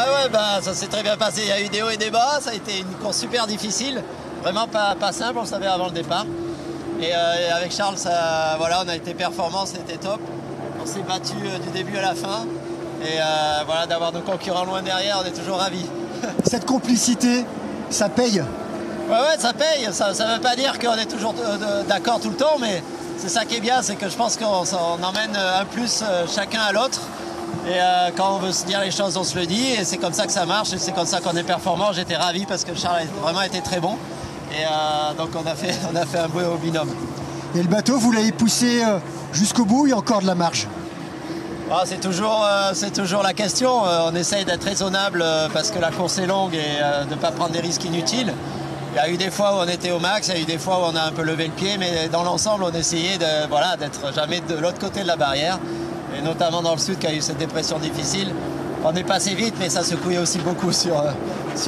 Ouais, bah, ça s'est très bien passé. Il y a eu des hauts et des bas. Ça a été une course super difficile. Vraiment pas simple, on le savait avant le départ. Et avec Charles, voilà, on a été performants, c'était top. On s'est battu du début à la fin. Et voilà, d'avoir nos concurrents loin derrière, on est toujours ravis. Cette complicité, ça paye? Ouais, ça paye. Ça ne veut pas dire qu'on est toujours d'accord tout le temps, mais c'est ça qui est bien, c'est que je pense qu'on emmène un plus chacun à l'autre. Et quand on veut se dire les choses, on se le dit. Et c'est comme ça que ça marche et c'est comme ça qu'on est performant. J'étais ravi parce que Charles a vraiment été très bon. Et donc on a fait un beau binôme. Et le bateau, vous l'avez poussé jusqu'au bout, il y a encore de la marge? C'est toujours la question. On essaye d'être raisonnable parce que la course est longue et de ne pas prendre des risques inutiles. Il y a eu des fois où on était au max, il y a eu des fois où on a un peu levé le pied, mais dans l'ensemble, on essayait d'être jamais de l'autre côté de la barrière. Et notamment dans le sud qui a eu cette dépression difficile. On est passé vite, mais ça secouait aussi beaucoup sur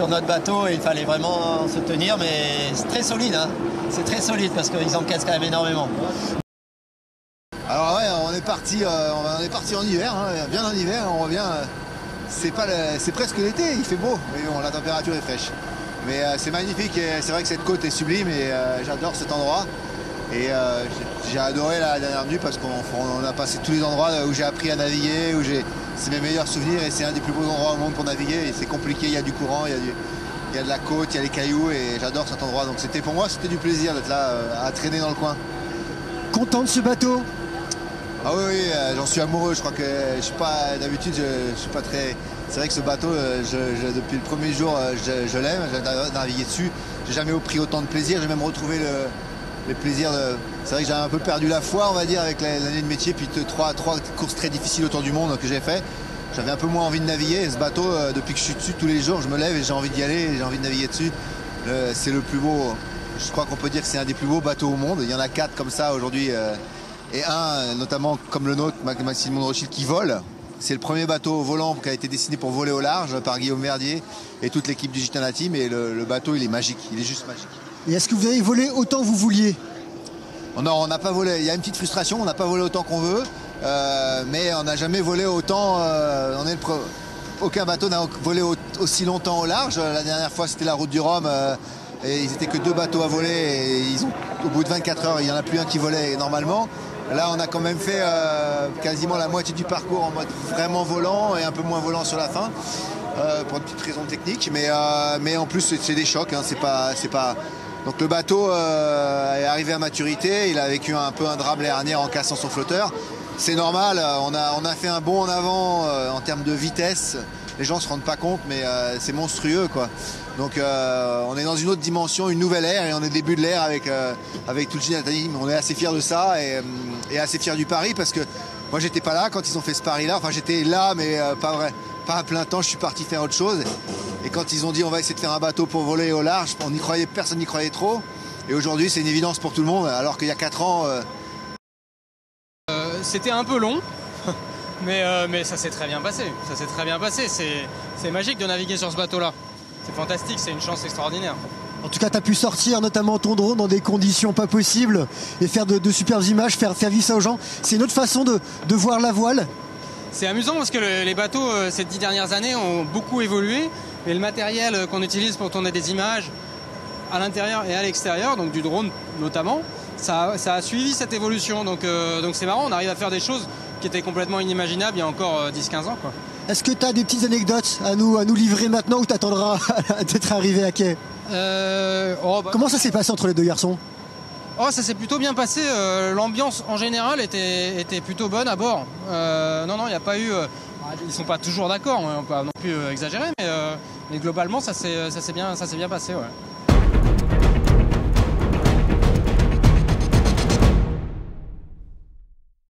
notre bateau et il fallait vraiment se tenir. Mais c'est très solide, hein. C'est très solide parce qu'ils encaissent quand même énormément. Alors ouais, on est parti en hiver, hein, bien en hiver, on revient. C'est presque l'été, il fait beau, mais bon, la température est fraîche. Mais c'est magnifique et c'est vrai que cette côte est sublime et j'adore cet endroit. Et j'ai adoré la dernière nuit parce qu'on a passé tous les endroits où j'ai appris à naviguer, c'est mes meilleurs souvenirs et c'est un des plus beaux endroits au monde pour naviguer. Et c'est compliqué, il y a du courant, il y a de la côte, il y a les cailloux et j'adore cet endroit. Donc pour moi, c'était du plaisir d'être là à traîner dans le coin. Content de ce bateau? Ah oui, j'en suis amoureux. Je crois que je suis pas d'habitude, je suis pas très. C'est vrai que ce bateau, depuis le premier jour, je l'aime. J'ai navigué dessus. J'ai jamais pris autant de plaisir. J'ai même retrouvé les plaisirs. C'est vrai que j'ai un peu perdu la foi, on va dire, avec l'année de métier, puis trois courses très difficiles autour du monde que j'ai fait. J'avais un peu moins envie de naviguer. Et ce bateau, depuis que je suis dessus tous les jours, je me lève et j'ai envie d'y aller. Et j'ai envie de naviguer dessus. C'est le plus beau. Je crois qu'on peut dire que c'est un des plus beaux bateaux au monde. Il y en a 4 comme ça aujourd'hui. Et un, notamment comme le nôtre, Maxime Rothschild, qui vole. C'est le premier bateau volant qui a été dessiné pour voler au large par Guillaume Verdier et toute l'équipe du Gitana Team. Et le bateau, il est magique, il est juste magique. Et est-ce que vous avez volé autant que vous vouliez? Non, on n'a pas volé. Il y a une petite frustration, on n'a pas volé autant qu'on veut. Mais on n'a jamais volé autant. Aucun bateau n'a volé aussi longtemps au large. La dernière fois, c'était la route du Rhum. Et ils n'étaient que 2 bateaux à voler. Et au bout de 24 heures, il n'y en a plus un qui volait normalement. Là, on a quand même fait quasiment la moitié du parcours en mode vraiment volant et un peu moins volant sur la fin, pour une petite raison technique. Mais en plus, c'est des chocs. Hein, c'est pas. Donc le bateau est arrivé à maturité. Il a vécu un peu un drame l'année dernière en cassant son flotteur. C'est normal. On a fait un bond en avant en termes de vitesse. Les gens ne se rendent pas compte, mais c'est monstrueux, quoi. Donc on est dans une autre dimension, une nouvelle ère, et on est au début de l'ère avec tout le Gitana Team. On est assez fiers de ça et assez fiers du pari parce que moi j'étais pas là quand ils ont fait ce pari-là. Enfin j'étais là, mais pas à plein temps. Je suis parti faire autre chose. Et quand ils ont dit on va essayer de faire un bateau pour voler au large, on n'y croyait, personne n'y croyait trop. Et aujourd'hui c'est une évidence pour tout le monde, alors qu'il y a 4 ans. C'était un peu long. Mais ça s'est très bien passé. Ça s'est très bien passé. C'est magique de naviguer sur ce bateau-là. C'est fantastique, c'est une chance extraordinaire. En tout cas, tu as pu sortir notamment ton drone dans des conditions pas possibles et faire de superbes images, faire vivre ça aux gens. C'est une autre façon de voir la voile. C'est amusant parce que les bateaux, ces 10 dernières années, ont beaucoup évolué. Et le matériel qu'on utilise pour tourner des images à l'intérieur et à l'extérieur, donc du drone notamment, ça a suivi cette évolution. Donc c'est marrant, on arrive à faire des choses qui étaient complètement inimaginables il y a encore 10-15 ans, quoi. Est-ce que tu as des petites anecdotes à nous livrer maintenant ou tu attendras d'être arrivé à quai? Comment ça s'est passé entre les 2 garçons? Ça s'est plutôt bien passé. L'ambiance en général était plutôt bonne à bord. Non, il n'y a pas eu. Ils sont pas toujours d'accord, on ne peut pas non plus exagérer, mais globalement ça s'est bien passé. Ouais.